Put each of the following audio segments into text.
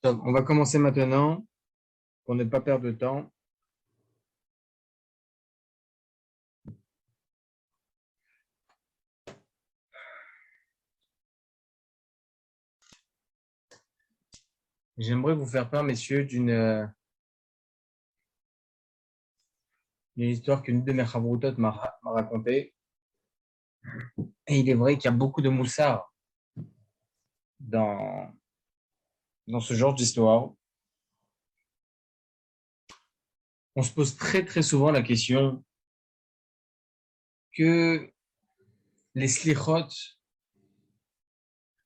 Top. On va commencer maintenant pour ne pas perdre de temps. J'aimerais vous faire part, messieurs, d'une histoire qu'une de mes chavrutot m'a racontée. Et il est vrai qu'il y a beaucoup de moussard dans, dans ce genre d'histoire. On se pose très très souvent la question que les slichot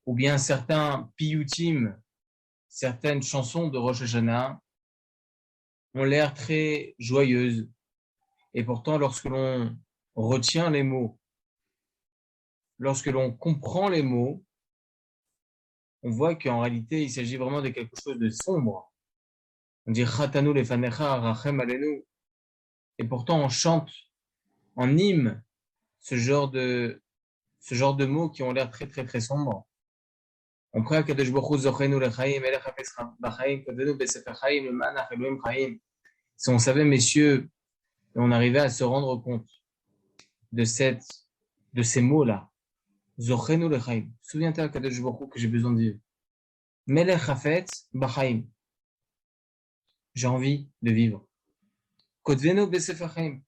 ou bien certains piyutim, certaines chansons de Rosh Hashanah ont l'air très joyeuses. Et pourtant, lorsque l'on retient les mots, lorsque l'on comprend les mots, on voit qu'en réalité, il s'agit vraiment de quelque chose de sombre. On dit Chatanu lefanecha, rachem alenu. Et pourtant, on chante en hymne ce genre de mots qui ont l'air très, très, très sombres. On prie à Kadosh Baruch Hu, Zochenu lechaim, Elech hafetz bachaim, Kodenu besefer chaim, lemanach Elohim chaim. Si on savait, messieurs, et on arrivait à se rendre compte de de ces mots-là, Zochenu lechaim. Souviens-toi, Kadosh Baruch Hu, que j'ai besoin de vivre. Melech hafetz bachaim. J'ai envie de vivre. Kodvenu besefer chaim.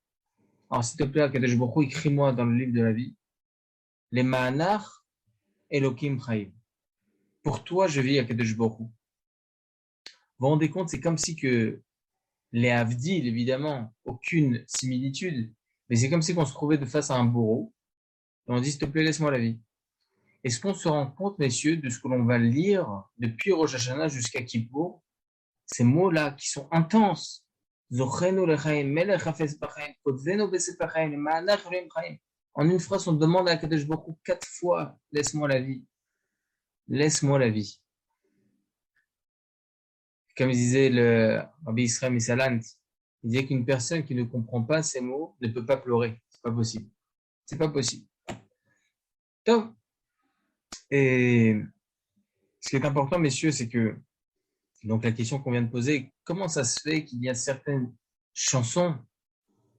Alors, s'il te plaît, Kadosh Baruch Hu, écris-moi dans le livre de la vie, les Ma'anach Elohim Chaim. Pour toi, je vis à Kadosh Baruch Hu. Vous vous rendez compte, c'est comme si que les Havdil, évidemment, aucune similitude, mais c'est comme si qu'on se trouvait de face à un bourreau, et on dit, s'il te plaît, laisse-moi la vie. Est-ce qu'on se rend compte, messieurs, de ce que l'on va lire depuis Rosh Hashanah jusqu'à Kippour, ces mots-là qui sont intenses. Zochenu lechaim, melech hafez bachaim, kodvenu besefer chaim, ma'anach Elohim chaim. En une phrase, on demande à Kadosh Baruch Hu 4 fois, laisse-moi la vie. Laisse-moi la vie. Comme disait le Rabbi Israël Misalant, il disait qu'une personne qui ne comprend pas ces mots ne peut pas pleurer. C'est pas possible. C'est pas possible. Donc, et ce qui est important, messieurs, c'est que, donc la question qu'on vient de poser, comment ça se fait qu'il y a certaines chansons,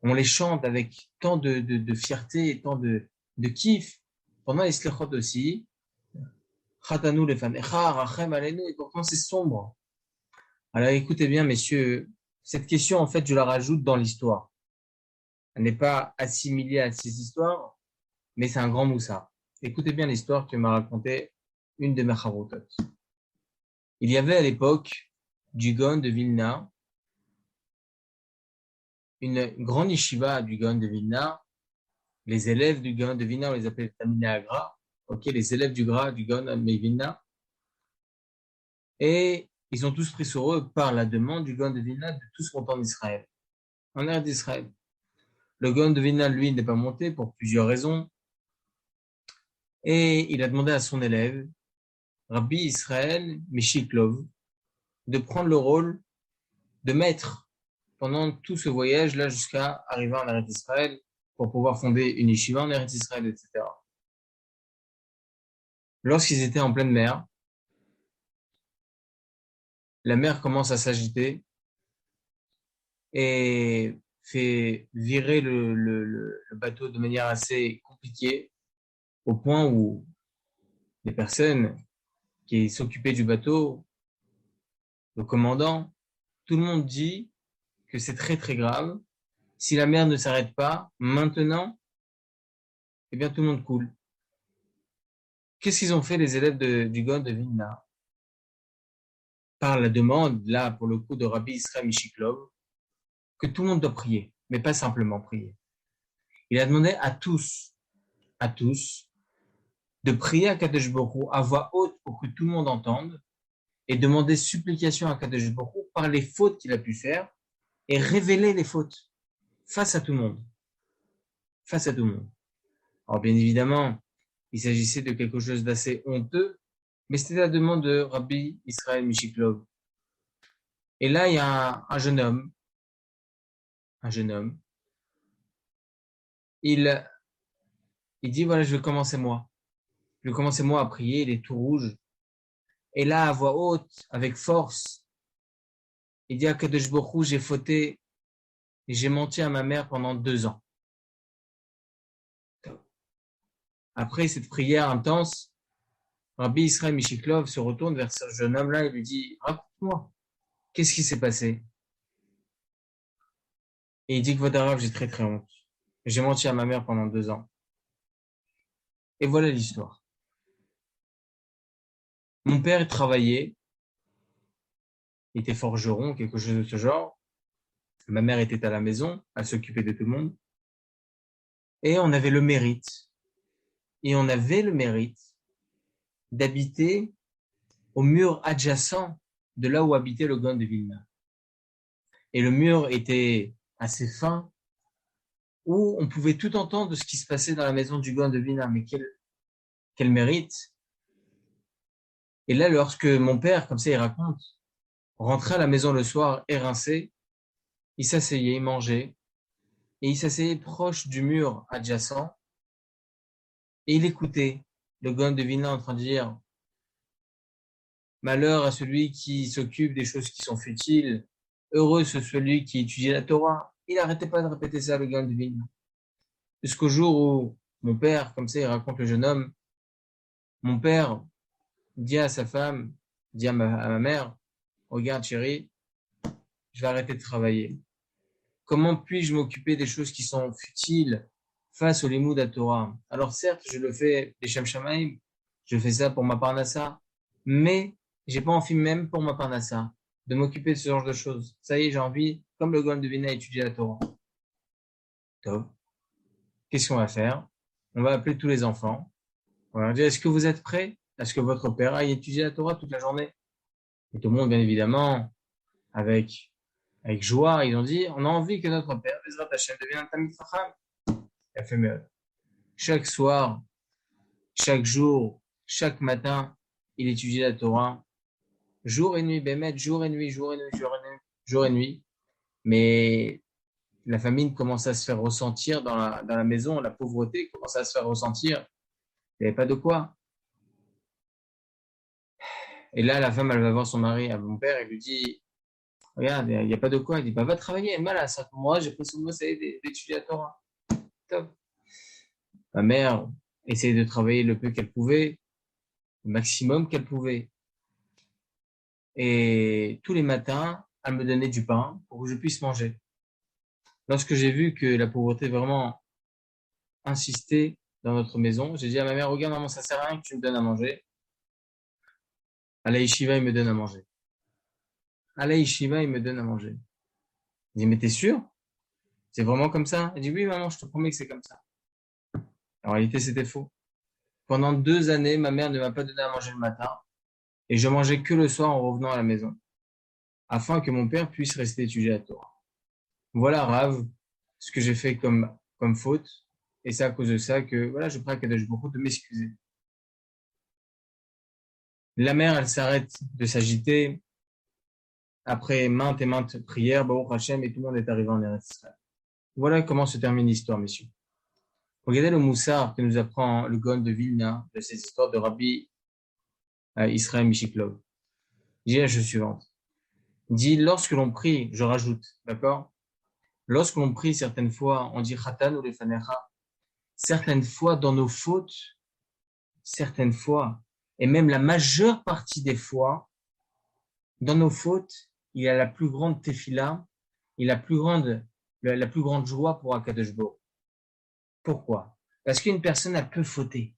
on les chante avec tant de fierté et tant de kiff, pendant les slichot aussi, Chatanu lefanecha, rachem alenu, et pourtant c'est sombre. Alors écoutez bien, messieurs, cette question, en fait, je la rajoute dans l'histoire. Elle n'est pas assimilée à ces histoires, mais c'est un grand moussard. Écoutez bien l'histoire que m'a racontée une de mes chavrutot. Il y avait à l'époque du Gaon de Vilna, une grande yeshiva du Gaon de Vilna. Les élèves du Gaon de Vilna, on les appelle Tamina Agra. Ok, les élèves du Gaon de Vilna. Et ils ont tous pris sur eux par la demande du Gaon de Vilna de tous monter en Israël, en Eretz d'Israël. Le Gaon de Vilna, lui, n'est pas monté pour plusieurs raisons. Et il a demandé à son élève, Rabbi Israël Mishiklov, de prendre le rôle de maître pendant tout ce voyage-là jusqu'à arriver en Eretz d'Israël pour pouvoir fonder une yeshiva en Eretz d'Israël, etc. Lorsqu'ils étaient en pleine mer, la mer commence à s'agiter et fait virer le bateau de manière assez compliquée, au point où les personnes qui s'occupaient du bateau, le commandant, tout le monde dit que c'est très très grave. Si la mer ne s'arrête pas maintenant, eh bien tout le monde coule. Qu'est-ce qu'ils ont fait les élèves du Gaon de Vilna? Par la demande, là pour le coup de Rabbi Israël Mishiklov, que tout le monde doit prier, mais pas simplement prier. Il a demandé à tous, de prier à Kadosh Baruch Hu à voix haute pour que tout le monde entende et demander supplication à Kadosh Baruch Hu par les fautes qu'il a pu faire et révéler les fautes face à tout le monde. Face à tout le monde. Alors bien évidemment, il s'agissait de quelque chose d'assez honteux, mais c'était la demande de Rabbi Israël Mishiklov. Et là, il y a un jeune homme, il, il dit, voilà, je vais commencer moi. Je vais commencer moi à prier, il est tout rouge. Et là, à voix haute, avec force, il dit à Kadosh Baruch Hu, j'ai fauté et j'ai menti à ma mère pendant 2 ans. Après cette prière intense, Rabbi Israël Mishiklov se retourne vers ce jeune homme-là et lui dit, raconte-moi, qu'est-ce qui s'est passé? Et il dit que votre arabe, j'ai très très honte. J'ai menti à ma mère pendant 2 ans. Et voilà l'histoire. Mon père travaillait, il était forgeron, quelque chose de ce genre. Ma mère était à la maison, à s'occuper de tout le monde. Et on avait le mérite. Et on avait le mérite d'habiter au mur adjacent de là où habitait le Gaon de Vilna. Et le mur était assez fin, où on pouvait tout entendre de ce qui se passait dans la maison du Gaon de Vilna. Mais quel mérite! Et là, lorsque mon père, comme ça il raconte, rentrait à la maison le soir érincé, il s'asseyait, il mangeait, et il s'asseyait proche du mur adjacent, et il écoutait le Gaon de Vilna en train de dire malheur à celui qui s'occupe des choses qui sont futiles, heureux celui qui étudie la Torah. Il n'arrêtait pas de répéter ça, le Gaon de Vilna. Jusqu'au jour où mon père, comme ça il raconte le jeune homme, mon père dit à sa femme, dit à ma mère, regarde chérie, je vais arrêter de travailler. Comment puis-je m'occuper des choses qui sont futiles face au limoud à Torah? Alors certes, je le fais des Shem Shamaim, je fais ça pour ma parnassa, mais j'ai pas envie même pour ma parnassa de m'occuper de ce genre de choses. Ça y est, j'ai envie, comme le Gaon de Vilna, étudier la Torah. Top. Qu'est-ce qu'on va faire? On va appeler tous les enfants. On va leur dire, est-ce que vous êtes prêts? Est-ce que votre père aille étudier la Torah toute la journée? Et tout le monde, bien évidemment, avec joie, ils ont dit, on a envie que notre père, Bezrat Hashem, devienne un Talmid Chacham. Il a fait mieux. Chaque soir, chaque jour, chaque matin, il étudiait la Torah, jour et nuit, Bémet, jour et nuit, jour et nuit, jour et nuit, jour et nuit. Mais la famine commençait à se faire ressentir dans la maison, la pauvreté commençait à se faire ressentir. Il n'y avait pas de quoi. Et là, la femme, elle va voir son mari, à mon père, et lui dit, regarde, il n'y a pas de quoi. Il dit, bah, va travailler. Mal à ça. Moi, j'ai pris son mot, ça d'étudier la Torah. Top. Ma mère essayait de travailler le peu qu'elle pouvait, le maximum qu'elle pouvait. Et tous les matins, elle me donnait du pain pour que je puisse manger. Lorsque j'ai vu que la pauvreté vraiment insistait dans notre maison, j'ai dit à ma mère, regarde maman, ça sert à rien que tu me donnes à manger. À la yeshiva, il me donne à manger. À la yeshiva, il me donne à manger. Je dis, mais t'es sûr? C'est vraiment comme ça? Elle dit, oui maman, je te promets que c'est comme ça. En réalité, c'était faux. Pendant 2 années, ma mère ne m'a pas donné à manger le matin et je mangeais que le soir en revenant à la maison, afin que mon père puisse rester étudier la Torah. Voilà, Rav, ce que j'ai fait comme faute. Et c'est à cause de ça que, voilà, je prie à Kadosh Baruch Hu de m'excuser. La mère, elle s'arrête de s'agiter. Après maintes et maintes prières, Baruch Hashem, et tout le monde est arrivé en Eretz Israël. Voilà comment se termine l'histoire, messieurs. Regardez le moussard que nous apprend le Gaon de Vilna de cette histoire de Rabbi Israël Mishiklov. Il dit la chose suivante. Il dit, lorsque l'on prie, je rajoute, d'accord? Lorsque l'on prie, certaines fois, on dit Chatan ou Lefanecha. Certaines fois, dans nos fautes, certaines fois, et même la majeure partie des fois, dans nos fautes, il y a la plus grande tefila, et la plus grande joie pour Akadosh Baruch. Pourquoi? Parce qu'une personne, elle peut fauter.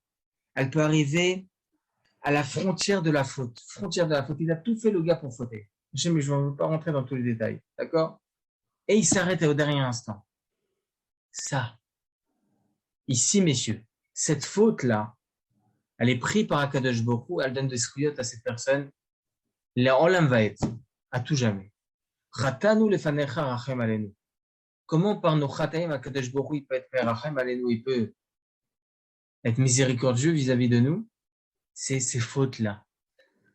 Elle peut arriver à la frontière de la faute. Frontière de la faute. Il a tout fait, le gars, pour fauter. Mais je ne veux pas rentrer dans tous les détails. D'accord? Et il s'arrête au dernier instant. Ça. Ici, messieurs, cette faute-là, elle est prise par Akadosh Baruch Hu, elle donne des scouillottes à cette personne. Les olam va être, à tout jamais. Chatanu lefanecha rachem alenu. Comment par nos chataim Akadosh Baruch Hu, il peut être rachem alenu, il peut être miséricordieux vis-à-vis de nous? C'est ces fautes-là.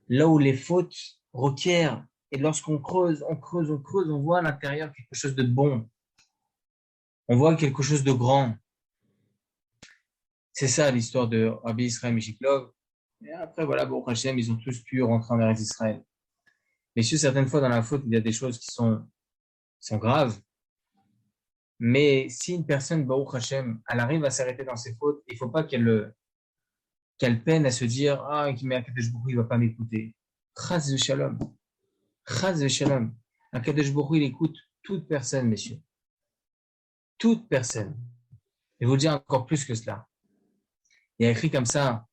Là où les fautes requièrent, et lorsqu'on creuse, on voit à l'intérieur quelque chose de bon. On voit quelque chose de grand. C'est ça l'histoire de Rabbi Israël Mishiklov. Et après, voilà, bon, Hachem, ils ont tous pu rentrer en Eretz Israël. Messieurs, certaines fois, dans la faute, il y a des choses qui sont graves. Mais si une personne, Baruch Hashem, elle arrive à s'arrêter dans ses fautes, il ne faut pas qu'elle peine à se dire, ah, mais Akadosh Baruch Hu, il ne va pas m'écouter. Chaz de shalom. Chaz de shalom. Akadosh Baruch Hu, il écoute toute personne, messieurs. Toute personne. Et vous dire encore plus que cela. Il y a écrit comme ça,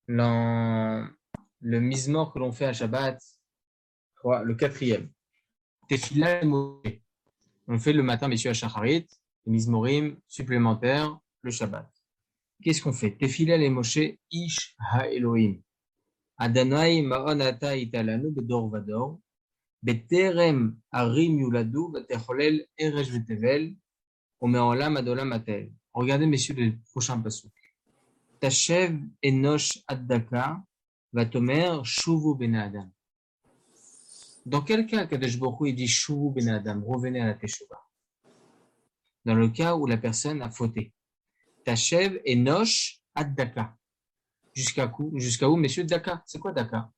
dans le Mizmor que l'on fait à Shabbat, le quatrième. Tefila et Moshe. On fait le matin, messieurs, à Shacharit, les Mizmorim supplémentaires, le Shabbat. Qu'est-ce qu'on fait? Tefila et Moshe, Ish ha-Elohim. Adonai ma'on ata italanu bedor vador. Beterem arim yuladu betecholel eresh vetevel. Omeolam adolam atel. Regardez, messieurs, le prochain passage. Tashev enosh addaka vatomer shuvu ben adam. Dans quel cas Kadosh Baruch Hu il dit shuvu ben adam, revenez à la teshuva? Dans le cas où la personne a fauté. Tashev enosh addaka. Jusqu'à où, messieurs? Daka. C'est quoi Daka?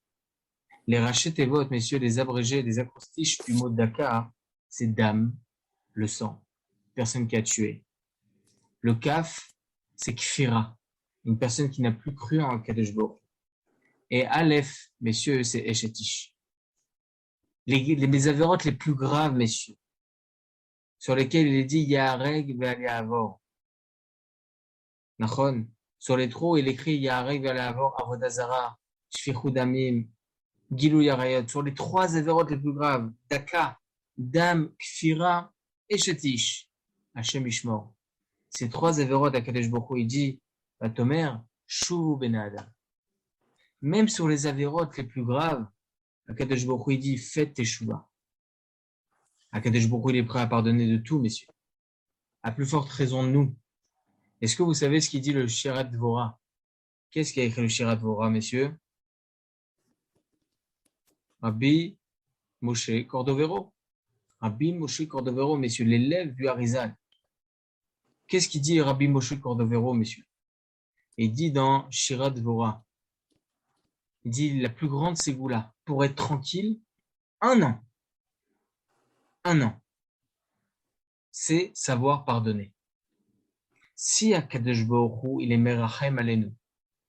Les rachets et votes, messieurs, les abrégés, les acrostiches du mot Daka, c'est dam, le sang, personne qui a tué. Le kaf, c'est kfira, une personne qui n'a plus cru en Kadosh Baruch Hu. Et Aleph, messieurs, c'est Eshetish. Les avérotes les plus graves, messieurs, sur lesquels il est dit Yareg ve'aliavor. Nachon. Sur les trous, il écrit Yareg ve'aliavor, Avodazara, Shfichud Damim, Gilou Yarayot. Sur les trois avérotes les plus graves, Daka, Dam, Kfira et Shetish. Hachem Ishmor. Ces trois avérotes à Kadesh Boko, il dit Batomer, Shuvu ben Adam. Même sur les avérotes les plus graves, Akadosh Baruch Hu, il dit faites teshuva. Akadosh Baruch Hu, il est prêt à pardonner de tout, messieurs. À plus forte raison de nous. Est-ce que vous savez ce qu'il dit le Shirat Dvorah? Qu'est-ce qu'il a écrit le Shirat Dvorah, messieurs? Rabbi Moshe Cordovero. Rabbi Moshe Cordovero, messieurs, l'élève du Harizal. Qu'est-ce qu'il dit Rabbi Moshe Cordovero, messieurs? Il dit dans Shirat Dvorah, il dit la plus grande ségoula pour être tranquille, 1 an. 1 an. C'est savoir pardonner. Si Akadosh Baruch Hu, il est merachem alenu,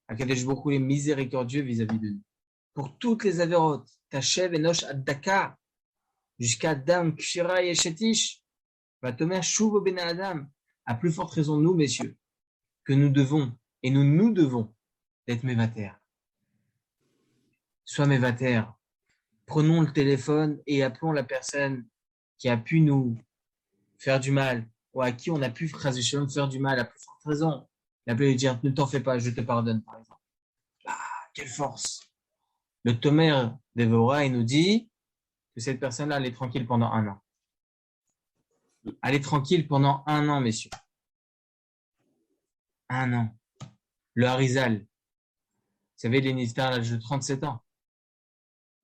Akadosh Baruch Hu est miséricordieux vis-à-vis de nous, pour toutes les avérotes, Tachev enosh addaka, jusqu'à Adam, Kshira et Shetish, Vatomer Shuv ben Adam, à plus forte raison nous, messieurs, que nous devons, et nous devons, d'être mévater. Sois mévater. Prenons le téléphone et appelons la personne qui a pu nous faire du mal, ou à qui on a pu faire du mal, à plus forte raison. L'appeler et lui dire, ne t'en fais pas, je te pardonne, par exemple. Ah, quelle force! Le Tomer d'Evora, il nous dit que cette personne-là, elle est tranquille pendant 1 an. Elle est tranquille pendant 1 an, messieurs. 1 an. Le Harizal. Vous savez, il est niftar à l'âge de 37 ans.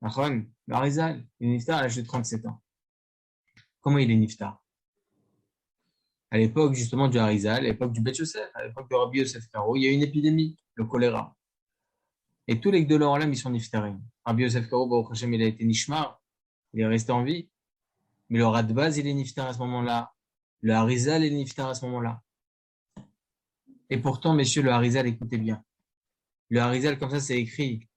Le Harizal, il est niftar à l'âge de 37 ans. Comment il est niftar? À l'époque, justement, du Harizal, à l'époque du Bet Yosef, à l'époque de Rabbi Yosef Karo, il y a eu une épidémie, le choléra. Et tous les Gdolei Olam, ils sont niftarim. Rabbi Yosef Karo, Baruch Hashem, il a été nishmar, il est resté en vie. Mais le Radbaz, il est niftar à ce moment-là. Le Harizal, il est niftar à ce moment-là. Et pourtant, messieurs, le Harizal, écoutez bien. Le Harizal, comme ça, c'est écrit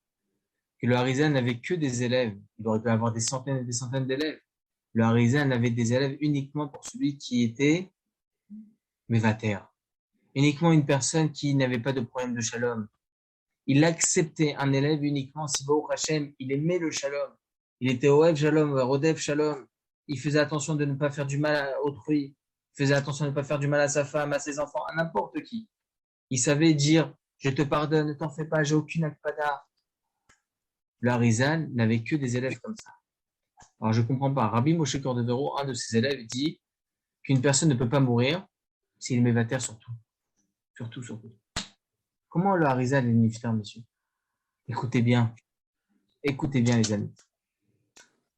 que le Harizal n'avait que des élèves. Il aurait pu avoir des centaines et des centaines d'élèves. Le Harizal n'avait des élèves uniquement pour celui qui était mévater. Uniquement une personne qui n'avait pas de problème de shalom. Il acceptait un élève uniquement si Baruch Hashem, il aimait le shalom. Il était Oev Shalom, Rodev Shalom. Il faisait attention de ne pas faire du mal à autrui. Il faisait attention de ne pas faire du mal à sa femme, à ses enfants, à n'importe qui. Il savait dire, je te pardonne, ne t'en fais pas, j'ai aucune akpada. Le Harizal n'avait que des élèves comme ça. Alors je ne comprends pas. Rabbi Moshe Cordovero, un de ses élèves, dit qu'une personne ne peut pas mourir s'il est mévater surtout. Surtout. Comment le Harizal est niftar, monsieur? Écoutez bien, les amis.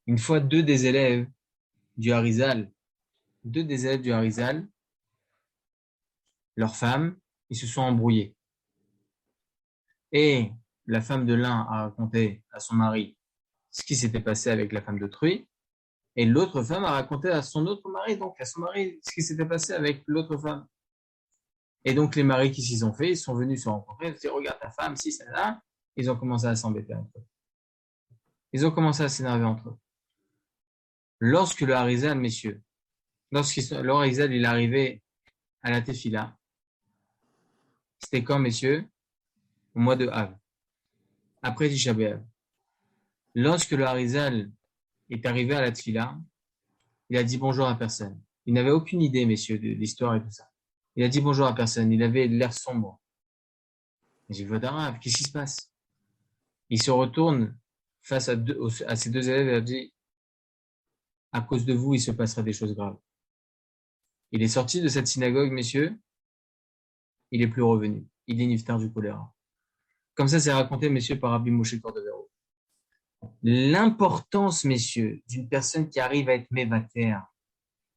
Une fois deux des élèves du Harizal, leurs femmes, ils se sont embrouillés. Et la femme de l'un a raconté à son mari ce qui s'était passé avec la femme d'autrui, et l'autre femme a raconté à son autre mari, donc à son mari, ce qui s'était passé avec l'autre femme. Et donc les maris qui s'y sont fait, ils sont venus se rencontrer, ils se disent, regarde ta femme, si, c'est là. Ils ont commencé à s'embêter entre eux. Ils ont commencé à s'énerver entre eux. Lorsque le Harizal, messieurs, le Harizal, il est arrivé à la Tefila, c'était quand, messieurs? Au mois de Av, après Tisha B'Av. Lorsque le Harizal est arrivé à la Tefila, il a dit bonjour à personne. Il n'avait aucune idée, messieurs, de l'histoire et tout ça. Il a dit bonjour à personne. Il avait l'air sombre. J'ai dit, Vodarav, qu'est-ce qui se passe? Il se retourne face à ses deux élèves et a dit, à cause de vous, il se passera des choses graves. Il est sorti de cette synagogue, messieurs. Il est plus revenu. Il est niftar du choléra. Comme ça, c'est raconté, messieurs, par Rabbi Moshe Cordovero. L'importance, messieurs, d'une personne qui arrive à être mévater,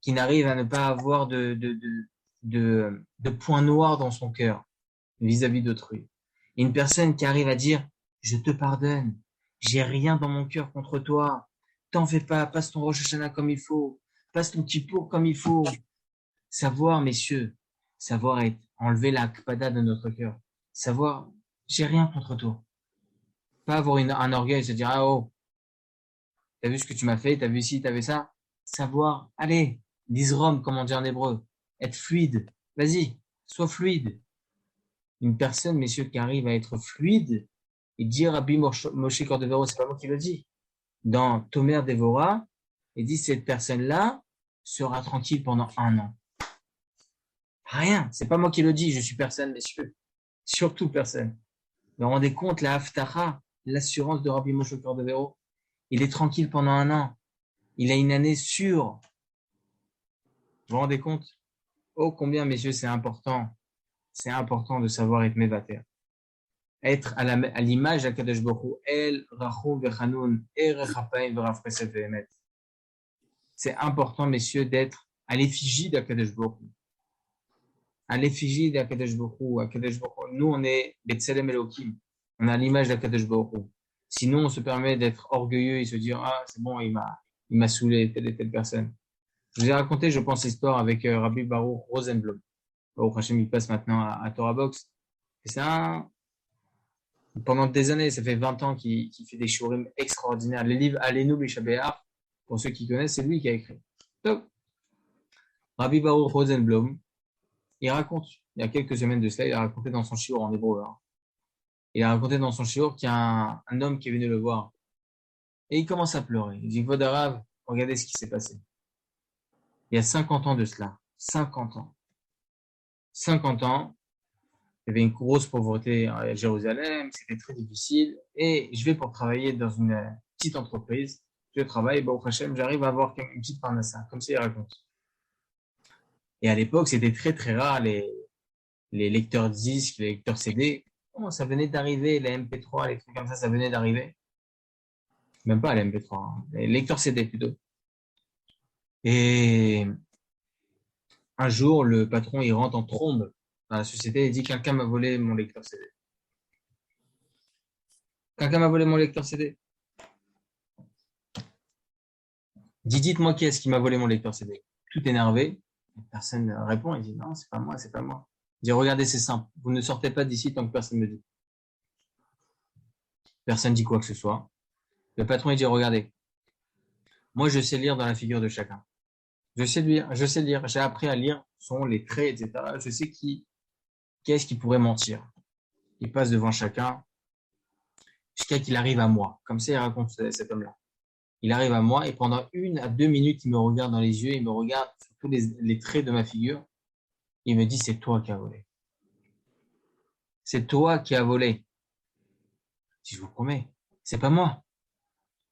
qui n'arrive à ne pas avoir de point noir dans son cœur vis-à-vis d'autrui. Une personne qui arrive à dire, je te pardonne, j'ai rien dans mon cœur contre toi, t'en fais pas, passe ton Rosh Hashanah comme il faut, passe ton Kippour comme il faut. Savoir, messieurs, savoir être, enlever la kpada de notre cœur, savoir, j'ai rien contre toi. Pas avoir un orgueil et se dire, ah oh, t'as vu ce que tu m'as fait, t'as vu ci, t'as vu ça. Savoir, allez, l'isrom, comme on dit en hébreu, être fluide. Vas-y, sois fluide. Une personne, messieurs, qui arrive à être fluide et dire Rabbi Moshe Cordovero, c'est pas moi qui le dis. Dans Tomer Devora, il dit cette personne-là sera tranquille pendant 1 an. Rien, c'est pas moi qui le dis, je suis personne, messieurs. Surtout personne. Vous vous rendez compte, la Haftarah, l'assurance de Rabbi Moshe Cordovero, il est tranquille pendant 1 an. Il a une année sûre. Vous vous rendez compte? Oh, combien, messieurs, c'est important. C'est important de savoir être mévater. Être à l'image d'Akadosh Baruch Hu, El, Rachum, Vechanun, et Rechapaim, Verav Chesed Ve'emet. C'est important, messieurs, d'être à l'effigie d'Akadosh Baruch Hu. À l'effigie d'Akadosh Baruch Hu. Akadosh Baruch Hu. Nous, on est Betselem Elohim. On a l'image d'Akadosh Baruch Hu. Sinon, on se permet d'être orgueilleux et se dire, ah, c'est bon, il m'a saoulé, telle et telle personne. Je vous ai raconté, je pense, l'histoire avec Rabbi Baruch Rosenblum. Baruch Hashem, il passe maintenant à Torah Box. Et c'est pendant des années, ça fait 20 ans qu'il fait des shurim extraordinaires. Les livres Alenu Bishabéar, pour ceux qui connaissent, c'est lui qui a écrit. Donc, Rabbi Baruch Rosenblum, il raconte, il y a quelques semaines de cela, il a raconté dans son shiur en hébreu. Il a raconté dans son shiur qu'il y a un homme qui est venu le voir. Et il commence à pleurer. Il dit, Vodarav, regardez ce qui s'est passé. Il y a 50 ans de cela. 50 ans. 50 ans. Il y avait une grosse pauvreté à Jérusalem, c'était très difficile. Et je vais pour travailler dans une petite entreprise. Je travaille, Baruch Hashem, j'arrive à avoir une petite parnassa, comme ça il raconte. Et à l'époque, c'était très très rare les lecteurs disques, les lecteurs CD. Oh, ça venait d'arriver, les MP3, les trucs comme ça venait d'arriver. Même pas les MP3, hein, les lecteurs CD plutôt. Et un jour, le patron, il rentre en trombe dans la société et dit, quelqu'un m'a volé mon lecteur CD. Quelqu'un m'a volé mon lecteur CD. Dites-moi qui est-ce qui m'a volé mon lecteur CD. Tout énervé, personne répond. Il dit non, c'est pas moi, c'est pas moi. Il dit regardez, c'est simple. Vous ne sortez pas d'ici tant que personne ne me dit. Personne dit quoi que ce soit. Le patron il dit regardez, moi je sais lire dans la figure de chacun. Je sais lire. J'ai appris à lire sont les traits, etc. Je sais qui est-ce qui pourrait mentir. Il passe devant chacun jusqu'à qu'il arrive à moi. Comme ça, il raconte cet homme-là. Il arrive à moi et pendant 1 à 2 minutes, il me regarde dans les yeux, il me regarde sur tous les traits de ma figure. Il me dit, c'est toi qui as volé. C'est toi qui as volé. Je vous promets, c'est pas moi.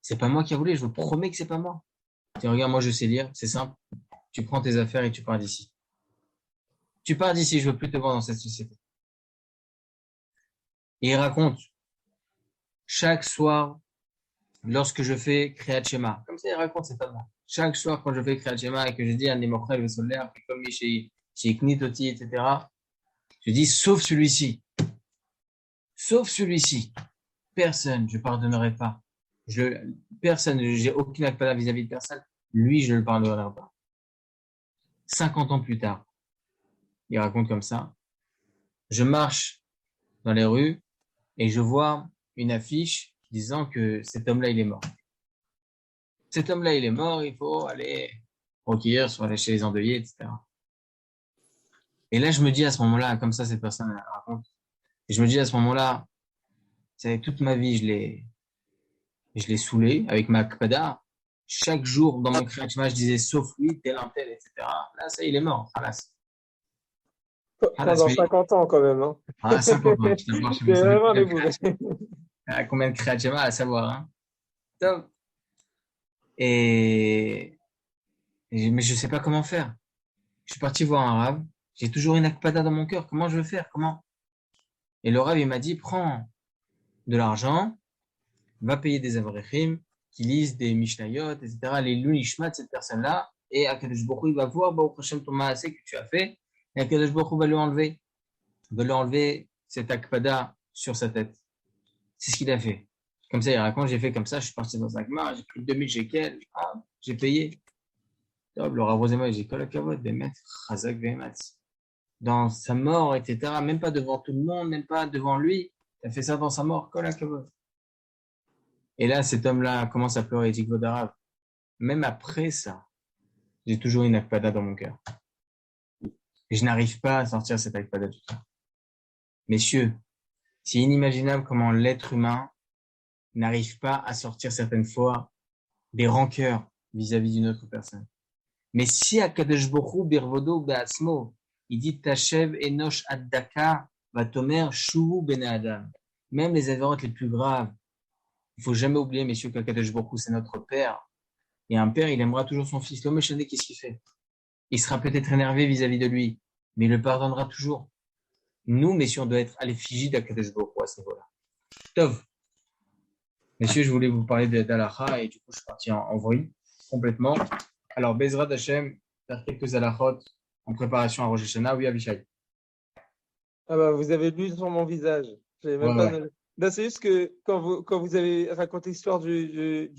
C'est pas moi qui a volé, je vous promets que c'est pas moi. Je dis, regarde, moi je sais lire, c'est simple. Tu prends tes affaires et tu pars d'ici. Tu pars d'ici, je veux plus te voir dans cette société. Et il raconte, chaque soir, lorsque je fais Kriyat Shema, comme ça il raconte, c'est pas moi. Chaque soir, quand je fais Kriyat Shema et que je dis Ani Mochel Vesoler, comme chez Knitoti, etc., je dis sauf celui-ci. Sauf celui-ci. personne, je pardonnerai pas. Personne, j'ai aucune akpada vis-à-vis de personne. Lui, je ne le pardonnerai pas. 50 ans plus tard, il raconte comme ça. Je marche dans les rues et je vois une affiche disant que cet homme-là, il est mort. Cet homme-là, il est mort, il faut aller recueillir, soit aller chez les endeuillés, etc. Et là, je me dis à ce moment-là, comme ça, cette personne elle raconte, et je me dis à ce moment-là, c'est toute ma vie, je l'ai saoulé avec ma kpada. Chaque jour, dans mon Kriyat Shema, je disais, sauf lui, tel un tel, etc. Là, ça, il est mort. Halas. Halas, Pendant mais 50 ans quand même. Hein. 50 ans, je t'avoue, je sais C'est pas, ça fait vraiment les boules. combien de Kriyat Shema à savoir, hein. Top. Et, mais je sais pas comment faire. Je suis parti voir un rave. J'ai toujours une akpada dans mon cœur. Comment je vais faire? Comment? Et le rave, il m'a dit, prends de l'argent, va payer des avrechim qui lisent des Mishnayot, etc., les Lunishmat, cette personne-là, et Akadosh Baruch Hu, il va voir, au prochain ton maasé que tu as fait, et Akadosh Baruch Hu va lui enlever cette akpada sur sa tête. C'est ce qu'il a fait. Comme ça, il raconte, j'ai fait comme ça, je suis parti dans un gmar, j'ai pris 2000 shekels, j'ai payé. Le Rav Rosema, j'ai kol hakavod, bemet, chazak bemet. Dans sa mort, etc., même pas devant tout le monde, même pas devant lui, il a fait ça dans sa mort, kol hakavod. Et là, cet homme-là commence à pleurer, il dit, Kvodarav, même après ça, j'ai toujours une akpada dans mon cœur. Et je n'arrive pas à sortir cette akpada du cœur. Messieurs, c'est inimaginable comment l'être humain n'arrive pas à sortir certaines fois des rancœurs vis-à-vis d'une autre personne. Mais si Akadosh Borou Birvodo Beatzmo, il dit Tashev Enosh Addaka Vatomer Shuvu Ben Adam. Même les avérantes les plus graves, il faut jamais oublier, messieurs, qu'Akadosh Borou, c'est notre père. Et un père, il aimera toujours son fils. L'homme échané, qu'est-ce qu'il fait? Il sera peut-être énervé vis-à-vis de lui, mais il le pardonnera toujours. Nous, messieurs, on doit être à l'effigie d'Akadosh Baruch Hu à ce niveau-là. Tov. Messieurs, je voulais vous parler d'Alacha et du coup, je suis parti en vrille complètement. Alors, Bezrat Hashem, faire quelques alachot en préparation à Rosh Hashanah. Oui, Avishai. Ah bah, vous avez lu sur mon visage. J'avais même Ouais, pas... ouais. Non, c'est juste que quand vous avez raconté l'histoire du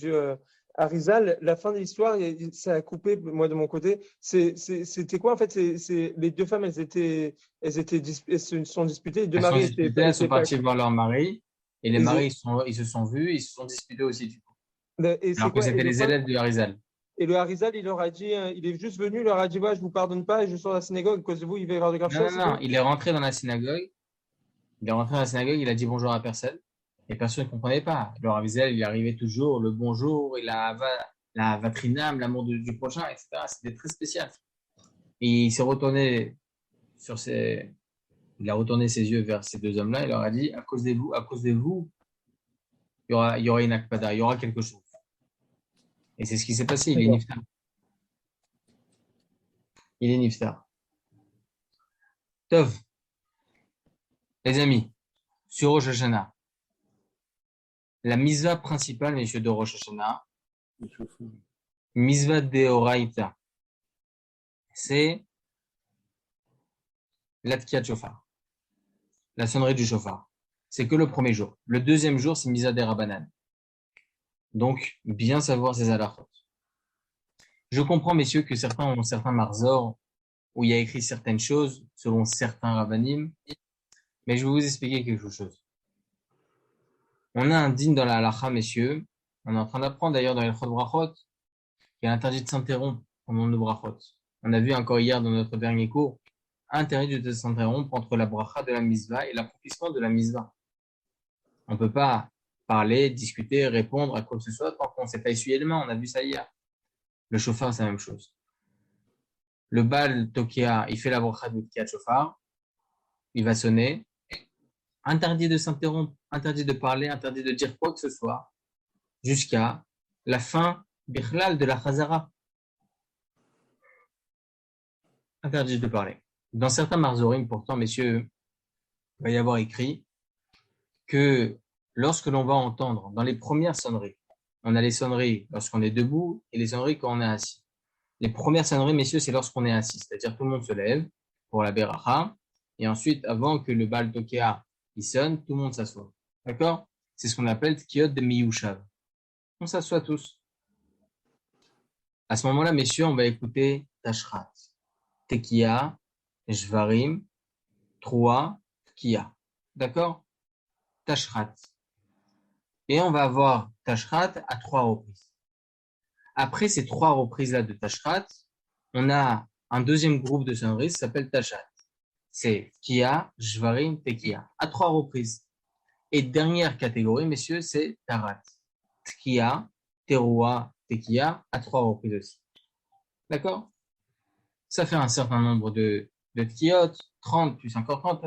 Harizal, la fin de l'histoire, ça a coupé, moi de mon côté. C'était quoi en fait? Les deux femmes, elles se sont disputées. Les deux Elles sont maris disputées, elles sont étaient pas. parties voir leur mari et les Et, maris, ils se sont vus, ils se sont disputés aussi, du coup. et c'est Alors que quoi? c'était les élèves de Harizal. Et le Harizal, il leur a dit, il est juste venu, il leur a dit, ouais, je vous pardonne pas, et je sors de la synagogue, à cause de vous, il va y avoir de graves Non, non, choses, c'est non. tout. Il est rentré dans la synagogue. Il est rentré dans la synagogue, il a dit bonjour à personne. Et personne ne comprenait pas. Le Harizal, il arrivait toujours le bonjour et la vatrinam, l'amour du prochain, etc. C'était très spécial. Et il s'est retourné sur ses, il a retourné ses yeux vers ces deux hommes-là. Il leur a dit, à cause de vous, il y aura une akpada, il y aura quelque chose. Et c'est ce qui s'est passé. Il est D'accord. niftar. Il est niftar. Tov, les amis, sur Rosh Hashanah, la misva principale, messieurs, de Rosh Hashanah, misva deoraita, c'est l'atkiat shofar, la sonnerie du shofar. C'est que le premier jour. Le deuxième jour, c'est misa derabanan. Donc, bien savoir ces halachot. Je comprends, messieurs, que certains ont certains marzors où il y a écrit certaines choses selon certains rabbanim, mais je vais vous expliquer quelque chose. On a un din dans la halacha, messieurs. On est en train d'apprendre d'ailleurs dans les brachot qu'il est interdit de s'interrompre pendant nos brachot. On a vu encore hier dans notre dernier cours, interdit de s'interrompre entre la bracha de la misva et l'accomplissement de la misva. On ne peut pas parler, discuter, répondre à quoi que ce soit tant qu'on ne s'est pas essuyé les mains. On a vu ça hier. Le chauffard, c'est la même chose. Le bal tokia, il fait la bracha de Tkiat chauffard, il va sonner. Interdit de s'interrompre, interdit de parler, interdit de dire quoi que ce soit jusqu'à la fin bichlal de la chazara. Interdit de parler. Dans certains marzorim, pourtant, messieurs, il va y avoir écrit que lorsque l'on va entendre dans les premières sonneries, on a les sonneries lorsqu'on est debout et les sonneries quand on est assis. Les premières sonneries, messieurs, c'est lorsqu'on est assis, c'est-à-dire tout le monde se lève pour la beracha et ensuite, avant que le bal tokea il sonne, tout le monde s'assoit. D'accord? c'est ce qu'on appelle Tkiyot de Miyushav. On s'assoit tous. À ce moment-là, messieurs, on va écouter Tashrat, Tekiya, Shvarim, Troua, Tkiya. D'accord? Tashrat. Et on va avoir Tashrat à 3 reprises. Après ces 3 reprises-là de Tashrat, on a un deuxième groupe de sonneries qui s'appelle Tashat. C'est Tkiya, Shvarim, Tekiya. À 3 reprises. Et dernière catégorie, messieurs, c'est Tarat. Tkiya, Teroua, Tekiya, à 3 reprises aussi. D'accord? Ça fait un certain nombre de tkiyot, 30 plus encore 30.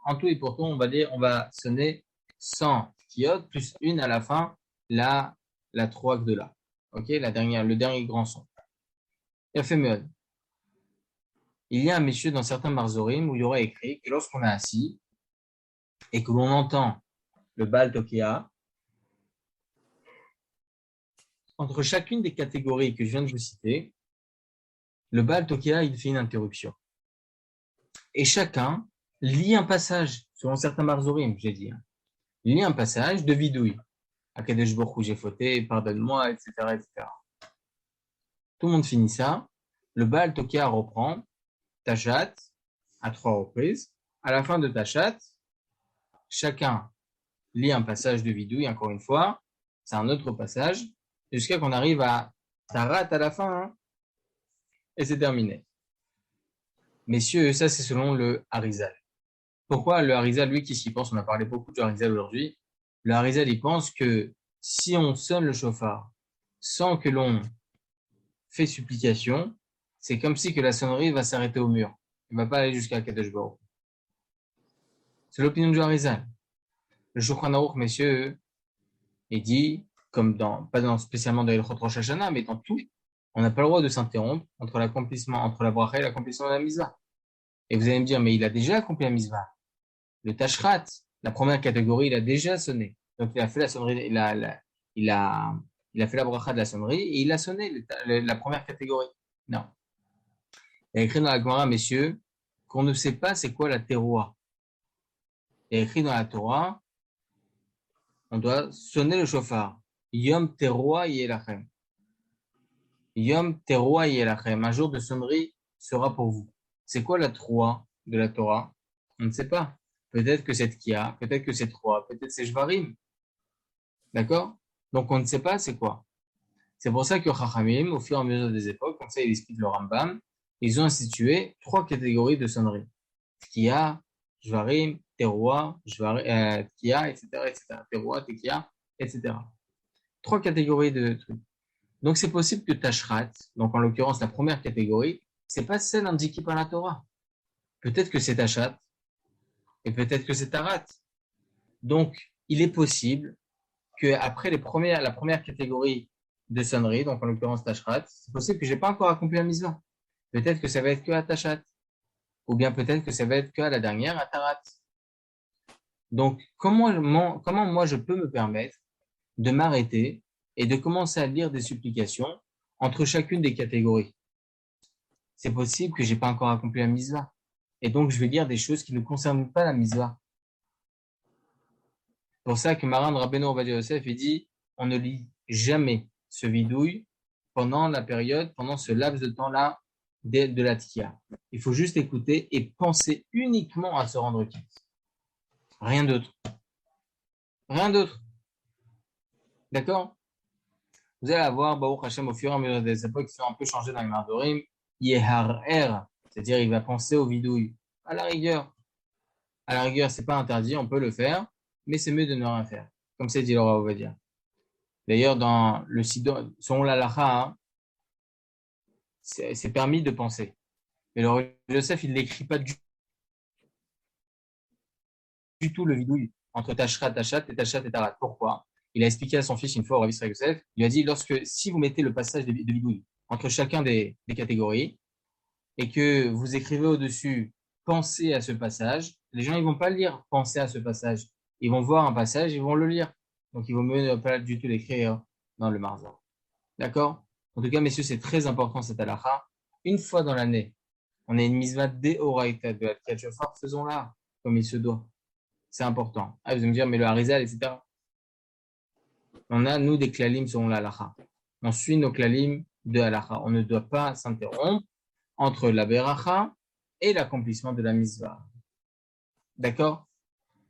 En tout et pour tout, on va sonner 100 tkiyot plus une à la fin, la troak de là. Ok? Le dernier grand son. Il a fait mieux. Il y a un monsieur dans certains marzorim où il y aurait écrit que lorsqu'on est assis et que l'on entend le Baal Tokea, entre chacune des catégories que je viens de vous citer, le Baal Tokea, il fait une interruption. Et chacun lit un passage, selon certains marzorim, j'ai dit, lit un passage de vidouille. Akadosh Baruch Hu, j'ai fauté, pardonne-moi, etc., etc. Tout le monde finit ça. Le Baal Tokea reprend Tachat à 3 reprises. À la fin de Tachat, chacun lit un passage de vidouille, encore une fois. C'est un autre passage, jusqu'à qu'on arrive à Tarat à la fin, hein, et c'est terminé. Messieurs, ça c'est selon le Harizal. Pourquoi le Harizal, lui, qu'est-ce qu'il pense? On a parlé beaucoup du Harizal aujourd'hui. Le Harizal, il pense que si on sonne le chauffard sans que l'on fait supplication, c'est comme si que la sonnerie va s'arrêter au mur. Il ne va pas aller jusqu'à Kadosh Baruch. C'est l'opinion du Harizal. Le Shulchan Aruch, messieurs, il dit, pas spécialement dans Hilchot Rosh Hashanah, mais dans tout, on n'a pas le droit de s'interrompre entre la bracha et l'accomplissement de la mitzvah. Et vous allez me dire, mais il a déjà accompli la mitzvah. Le Tashrat, la première catégorie, il a déjà sonné. Donc, il a fait la sonnerie, il a fait la bracha de la sonnerie et il a sonné la première catégorie. Non. Il y a écrit dans la Gemara, messieurs, qu'on ne sait pas c'est quoi la teroua. Il y a écrit dans la Torah, on doit sonner le chauffard. Yom teroua yelachem. Yom teroua yelachem. Un jour de sonnerie sera pour vous. C'est quoi la teroua de la Torah? On ne sait pas. Peut-être que c'est Tkiya, peut-être que c'est Troua, peut-être c'est Shvarim. D'accord? Donc on ne sait pas c'est quoi. C'est pour ça que Chachamim, au fur et à mesure des époques, comme ça il explique le Rambam, ils ont institué 3 catégories de sonnerie. Tkiya, Shvarim, Teroua, Tkiya, etc., etc. Teroua, Tkiya, etc. 3 catégories de trucs. Donc c'est possible que Tashrat, donc en l'occurrence la première catégorie, c'est pas celle indiquée par la Torah. Peut-être que c'est Tashat, et peut-être que c'est Tarat. Donc, il est possible qu'après la première catégorie de sonnerie, donc en l'occurrence Tashrat, c'est possible que je n'ai pas encore accompli la mitzvah. Peut-être que ça va être que à Tashat. Ou bien peut-être que ça va être que à la dernière, à Tarat. Donc, comment moi je peux me permettre de m'arrêter et de commencer à lire des supplications entre chacune des catégories? C'est possible que je n'ai pas encore accompli la mitzvah. Et donc, je vais lire des choses qui ne concernent pas la mitzvah. C'est pour ça que Maran Rabbeinu Ovadia Yosef, il dit, on ne lit jamais ce vidouille pendant ce laps de temps-là de la tkia. Il faut juste écouter et penser uniquement à se rendre quitte. Rien d'autre. Rien d'autre. D'accord? Vous allez avoir, Baruch Hashem, au fur et à mesure des époques qui sont un peu changées dans les mardorim, Yeharer, c'est-à-dire il va penser au vidouille. À la rigueur, c'est pas interdit, on peut le faire, mais c'est mieux de ne rien faire. Comme c'est dit Laura Ovadia. D'ailleurs, dans le Sidon, selon l'Alacha, hein, c'est permis de penser. Mais le Joseph, il n'écrit pas du tout le vidouille entre Tashrat, Tashat et Tashat et Tarat. Pourquoi? Il a expliqué à son fils une fois au Rabbi Israël Yosef, il a dit, si vous mettez le passage de vidouille entre chacun des catégories et que vous écrivez au-dessus, pensez à ce passage, les gens, ils vont pas lire, pensez à ce passage. Ils vont voir un passage, ils vont le lire. Donc, il vaut mieux ne pas du tout l'écrire dans le Marzah. D'accord? En tout cas, messieurs, c'est très important cette halakha. Une fois dans l'année, on a une mitzvah d'Eoraita de la Tkiat Shofar, faisons-la comme il se doit. C'est important. Ah, vous allez me dire, mais le Harizal, etc. On a, nous, des klalim selon la halacha. On suit nos klalim de halacha. On ne doit pas s'interrompre entre la beracha et l'accomplissement de la mitzvah. D'accord?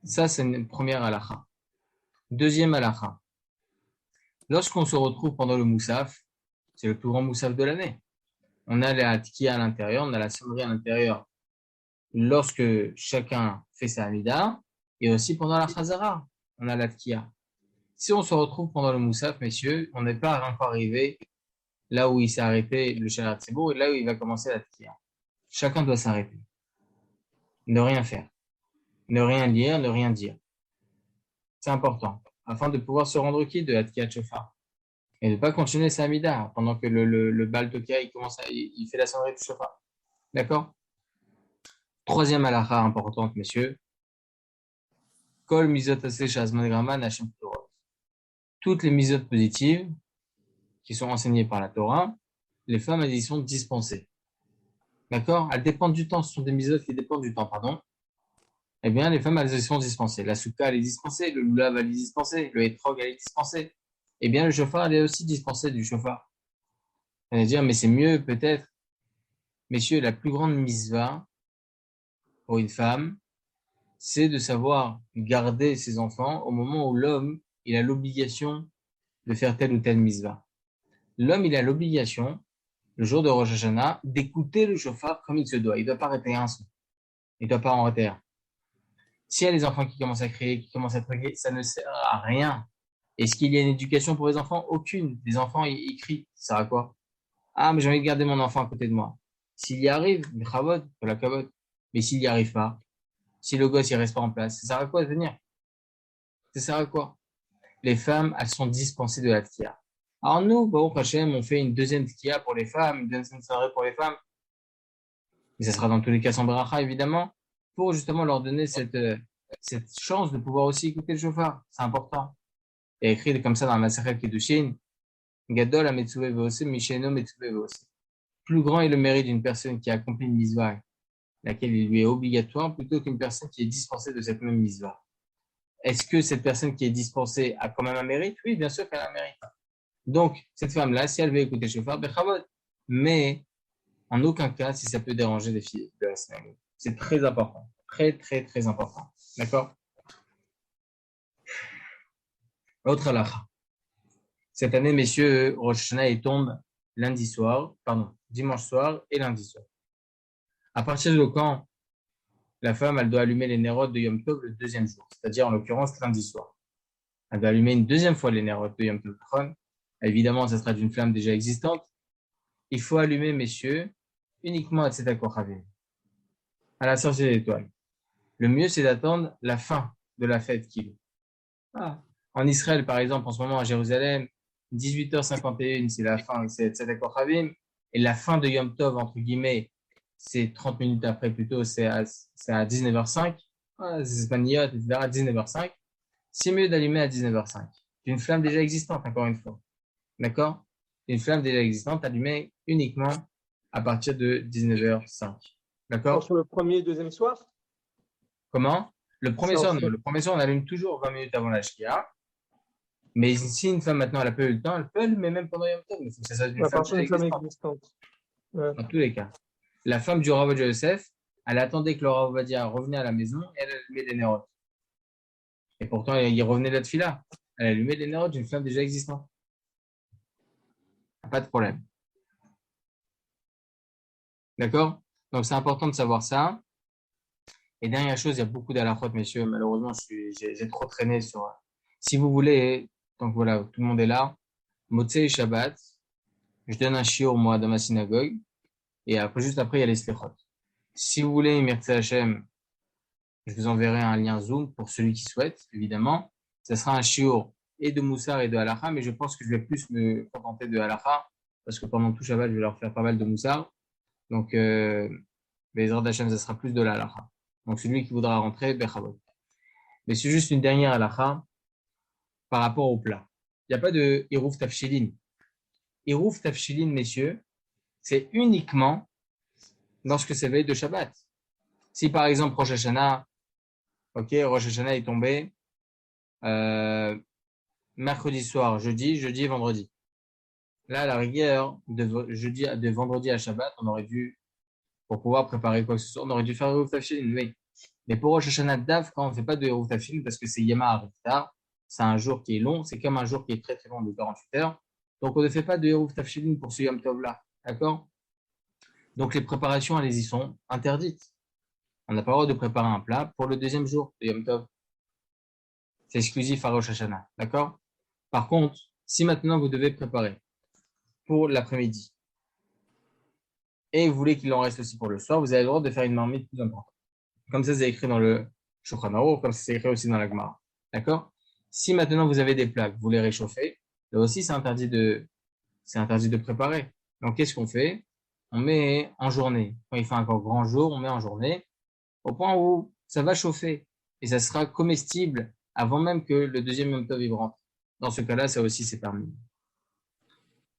Ça, c'est une première halacha. Deuxième halacha. Lorsqu'on se retrouve pendant le moussaf, c'est le plus grand moussaf de l'année. On a la tkiya à l'intérieur, on a la sonnerie à l'intérieur lorsque chacun fait sa hamida, et aussi pendant la chazara, on a la tkiya. Si on se retrouve pendant le moussaf, messieurs, on n'est pas encore arrivé là où il s'est arrêté le shalat tzibour et là où il va commencer la tkiya. Chacun doit s'arrêter. Ne rien faire. Ne rien lire, ne rien dire. C'est important, afin de pouvoir se rendre quitte de la tkiya shofar. Et de ne pas continuer sa hamida pendant que le Baal Tokia, il fait la sonnerie du shofar. D'accord? Troisième halakha importante, messieurs. Kol mizot aseh shazman graman Hashem Torah. Toutes les mitzvot positives qui sont enseignées par la Torah, les femmes, elles y sont dispensées. D'accord? Elles dépendent du temps. Ce sont des mitzvot qui dépendent du temps, pardon. Eh bien, les femmes, elles y sont dispensées. La soukha, elle est dispensée. Le lulav, elle est dispensée. Le hétrog, elle est dispensée. Eh bien, le shofar, elle est aussi dispensée du shofar. On va dire, mais c'est mieux, peut-être. Messieurs, la plus grande mitzvah pour une femme, c'est de savoir garder ses enfants au moment où l'homme, il a l'obligation de faire telle ou telle mitzvah. L'homme, il a l'obligation, le jour de Rosh Hashanah, d'écouter le shofar comme il se doit. Il ne doit pas arrêter un son. Il ne doit pas en arrêter un. S'il y a des enfants qui commencent à crier, qui commencent à truquer, ça ne sert à rien. Est-ce qu'il y a une éducation pour les enfants? Aucune. Les enfants, ils crient. Ça sert à quoi? Ah, mais j'ai envie de garder mon enfant à côté de moi. S'il y arrive, chavod, la kavod. Mais s'il n'y arrive pas, si le gosse, il reste pas en place, ça sert à quoi de venir? Ça sert à quoi? Les femmes, elles sont dispensées de la tkiya. Alors nous, Baruch Hashem, on fait une deuxième tkiya pour les femmes, une deuxième soirée pour les femmes. Mais ça sera dans tous les cas sans bracha, évidemment, pour justement leur donner cette chance de pouvoir aussi écouter le shofar. C'est important. Il y a écrit comme ça dans la Masechet Kedushin, Gadol ha-metzuve ve'oseh misheno metzuve ve'oseh. Plus grand est le mérite d'une personne qui a accompli une mitzvah, laquelle il lui est obligatoire, plutôt qu'une personne qui est dispensée de cette même mitzvah. Est-ce que cette personne qui est dispensée a quand même un mérite? Oui, bien sûr qu'elle a un mérite. Donc, cette femme-là, si elle veut écouter shofar, bechavod. Mais, en aucun cas, si ça peut déranger les filles de la semaine. C'est très important. Très, très, très important. D'accord? Autre halakha. Cette année, messieurs, Rosh Hashanah, il tombe dimanche soir et lundi soir. À partir de quand la femme, elle doit allumer les nérodes de Yom Tov le deuxième jour, c'est-à-dire en l'occurrence lundi soir. Elle doit allumer une deuxième fois les nérodes de Yom Tov. Évidemment, ça sera d'une flamme déjà existante. Il faut allumer, messieurs, uniquement à Tzedakah Kochavim, à la sortie des étoiles. Le mieux, c'est d'attendre la fin de la fête qui est. En Israël, par exemple, en ce moment à Jérusalem, 18h51, c'est la fin, c'est Tzedakah Kochavim, et la fin de Yom Tov, entre guillemets, c'est 30 minutes après plutôt, c'est à 19h05, c'est Espagnol, etc., à 19h05. C'est mieux d'allumer à 19h05. C'est une flamme déjà existante, encore une fois. D'accord? Une flamme déjà existante allumée uniquement à partir de 19h05. D'accord? Sur le premier et deuxième soir? Comment? Le premier soir, non. Le premier soir, on allume toujours 20 minutes avant la shkia. Mais si une femme maintenant, elle n'a pas eu le temps, elle peut allumer même pendant Yom Tov. Mais il faut que ça soit une femme existante. Ouais. Dans tous les cas. La femme du Rav Yosef, elle attendait que le Rav Ovadia revenait à la maison et elle allumait des nérodes. Et pourtant, il revenait de la tefila. Elle allumait des nérodes d'une femme déjà existante. Pas de problème. D'accord? Donc, c'est important de savoir ça. Et dernière chose, il y a beaucoup d'halachot, messieurs. Malheureusement, j'ai trop traîné sur. Si vous voulez, donc voilà, tout le monde est là. Motzei Shabbat, je donne un shiur, moi, dans ma synagogue. Et après, juste après, il y a les slechot. Si vous voulez, Mirtze Hashem, je vous enverrai un lien Zoom pour celui qui souhaite, évidemment. Ça sera un shiur et de Moussar et de Halacha, mais je pense que je vais plus me contenter de Halacha, parce que pendant tout Shabbat, je vais leur faire pas mal de Moussar. Donc, Bezrat Hashem, ça sera plus de la Halacha. Donc, celui qui voudra rentrer, Bechavot. Mais c'est juste une dernière Halacha par rapport au plat. Il n'y a pas de Hirouf Tafshilin. Hirouf Tafshilin, messieurs, c'est uniquement lorsque c'est veille de Shabbat. Si par exemple Rosh Hashanah, Rosh Hashanah est tombé mercredi soir, jeudi et vendredi. Là, à la rigueur, de vendredi à Shabbat, on aurait dû, pour pouvoir préparer quoi que ce soit, on aurait dû faire Eruv Tafshilin, oui. Mais pour Rosh Hashanah Daf, quand on ne fait pas de Eruv Tafshilin, parce que c'est Yema Arifta, c'est un jour qui est long, c'est comme un jour qui est très très long de 48 heures. Donc, on ne fait pas de Eruv Tafshilin pour ce Yom Tov là. D'accord? Donc, les préparations, elles y sont interdites. On n'a pas le droit de préparer un plat pour le deuxième jour de Yom Tov. C'est exclusif à Rosh Hashanah. D'accord? Par contre, si maintenant vous devez préparer pour l'après-midi et vous voulez qu'il en reste aussi pour le soir, vous avez le droit de faire une marmite plus importante. Comme ça, c'est écrit dans le Shulchan Aruch, comme ça, c'est écrit aussi dans la Gemara. D'accord? Si maintenant vous avez des plats que vous les réchauffez, là aussi, c'est interdit de préparer. Donc, qu'est-ce qu'on fait? On met en journée. Quand il fait encore grand jour, on met en journée au point où ça va chauffer et ça sera comestible avant même que le deuxième Yom Tov rentre. Dans ce cas-là, ça aussi, c'est permis.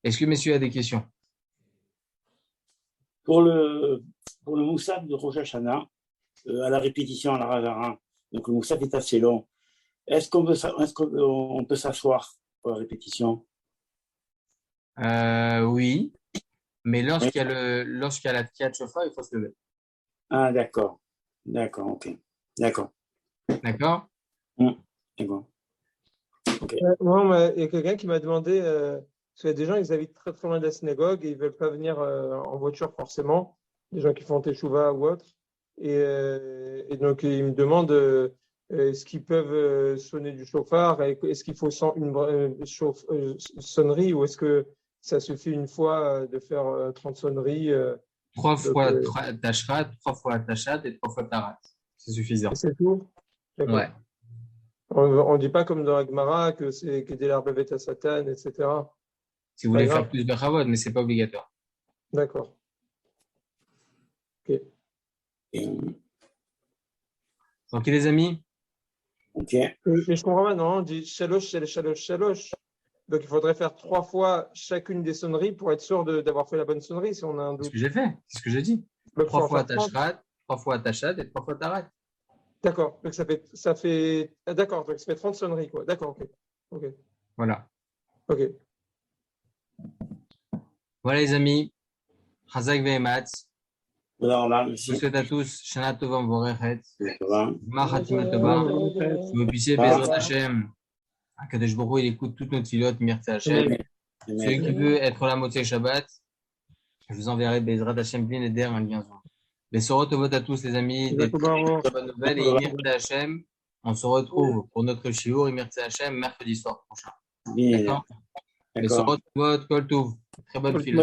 Est-ce que messieurs a des questions? Pour le Moussaf de Rosh Hashanah, à la répétition, à la Ravara, donc le Moussaf est assez long. Est-ce qu'on peut s'asseoir pour la répétition? Oui, mais Oui. lorsqu'il y a la Tkiat Shofar, il faut se lever. Ah, d'accord, ok. D'accord. D'accord? D'accord. Okay. Moi, il y a quelqu'un qui m'a demandé, parce qu'il y a des gens, ils habitent très très loin de la synagogue et ils ne veulent pas venir en voiture forcément, des gens qui font teshuva ou autre. Et donc, ils me demandent est-ce qu'ils peuvent sonner du chauffard, est-ce qu'il faut une sonnerie ou est-ce que ça suffit une fois de faire 30 sonneries 3 fois Tashrat, 3 fois Tashat et 3 fois Tarat. C'est suffisant. c'est tout? Ouais. On ne dit pas comme dans la Gemara que c'est que des larves à Satan, etc. Si vous voulez faire plus de Chavod, mais c'est pas obligatoire. D'accord. Ok. Ok, les amis? Ok. Mais je comprends pas, non, on dit shalosh, shalosh, shalosh. Donc il faudrait faire 3 fois chacune des sonneries pour être sûr d'avoir fait la bonne sonnerie si on a un C'est ce doute. que j'ai fait. C'est ce que j'ai dit. Donc, 3 fois Tashrat, 3 fois Tashat et 3 fois Tarat. D'accord. Donc ça fait. D'accord. Donc ça fait 30 sonneries, quoi. D'accord, ok. Voilà. Ok. Voilà, les amis. Chazak ve'ematz. Voilà, Je vous souhaite à tous Shana Tova Mvorechet. voilà. Gmar Chatima Tova. Que vous puissiez, Bezrat Hashem. Akadosh Baruch Hu, il écoute toutes nos tfilotes, Mirtze Hashem. Celui qui veut être la Motzei Shabbat, je vous enverrai Bezrat Hashem Blin Eder un lien Zoom. Les Sorot Tovot à tous, les amis. Des très bonnes nouvelles. Et Mirtze Hashem, on se retrouve pour notre shiur, Mirtze Hashem, mercredi soir prochain. Bien. D'accord? Les Sorot Tovot, Kol Tov. Très bonne file.